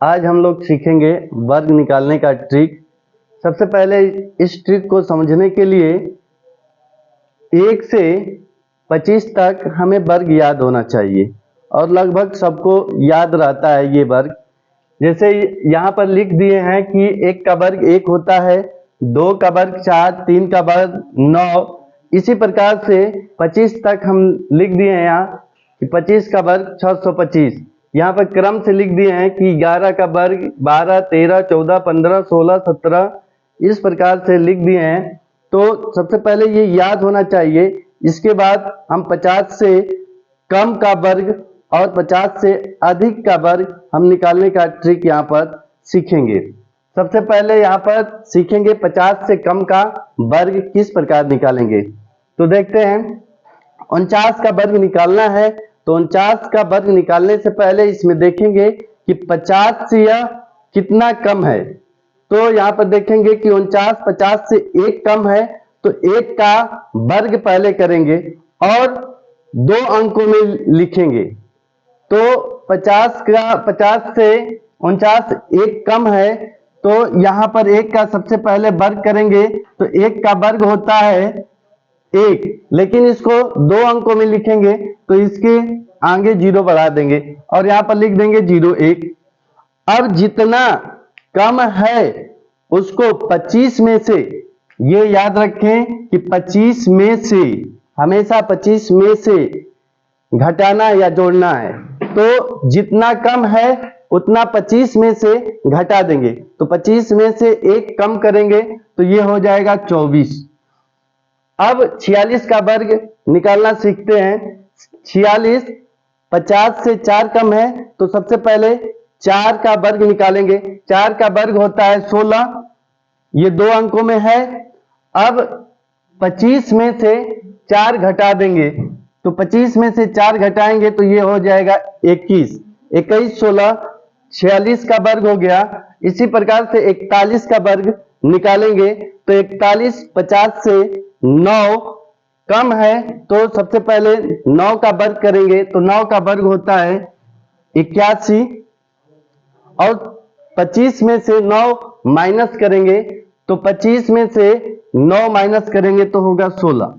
आज हम लोग सीखेंगे वर्ग निकालने का ट्रिक। सबसे पहले इस ट्रिक को समझने के लिए 1 से 25 तक हमें वर्ग याद होना चाहिए और लगभग सबको याद रहता है ये वर्ग। जैसे यहाँ पर लिख दिए हैं कि 1 का वर्ग 1 होता है, 2 का वर्ग 4, 3 का वर्ग 9। इसी प्रकार से 25 तक हम लिख दिए हैं यहाँ कि 25 का वर्ग 625। यहाँ पर क्रम से लिख दिए हैं कि 11 का वर्ग 12, 13, 14, 15, 16, 17 इस प्रकार से लिख दिए हैं। तो सबसे पहले ये याद होना चाहिए। इसके बाद हम 50 से कम का वर्ग और 50 से अधिक का वर्ग हम निकालने का ट्रिक यहाँ पर सीखेंगे। सबसे पहले यहाँ पर सीखेंगे 50 से कम का वर्ग किस प्रकार निकालेंगे। तो देखते हैं 49 का वर्ग निकालना है। तो 49 का वर्ग निकालने से पहले इसमें देखेंगे कि 50 से यह कितना कम है। तो यहाँ पर देखेंगे कि 49 50 से 1 कम है, तो 1 का वर्ग पहले करेंगे और 2 अंकों में लिखेंगे। तो 50 से 49 1 कम है, तो यहाँ पर 1 का सबसे पहले वर्ग करेंगे। तो 1 का वर्ग होता है 1, लेकिन इसको 2 अंकों में लिखेंगे तो इसके आगे 0 बढ़ा देंगे और यहाँ पर लिख देंगे 0 1। अब जितना कम है उसको 25 में से, ये याद रखें कि 25 में से, हमेशा 25 में से घटाना या जोड़ना है। तो जितना कम है उतना 25 में से घटा देंगे। तो 25 में से 1 कम करेंगे तो ये हो जाएगा 24। अब 46 का वर्ग निकालना सीखते हैं। 46 50 से 4 कम है, तो सबसे पहले 4 का वर्ग निकालेंगे। 4 का वर्ग होता है 16, ये 2 अंकों में है। अब 25 में से 4 घटा देंगे, तो 25 में से 4 घटाएंगे तो ये हो जाएगा 21। 21 16 46 का वर्ग हो गया। इसी प्रकार से 41 का वर्ग निकालेंगे। तो 41 50 से 9 कम है, तो सबसे पहले 9 का वर्ग करेंगे। तो 9 का वर्ग होता है 81 और 25 में से 9 माइनस करेंगे। तो 25 में से 9 माइनस करेंगे तो होगा 16।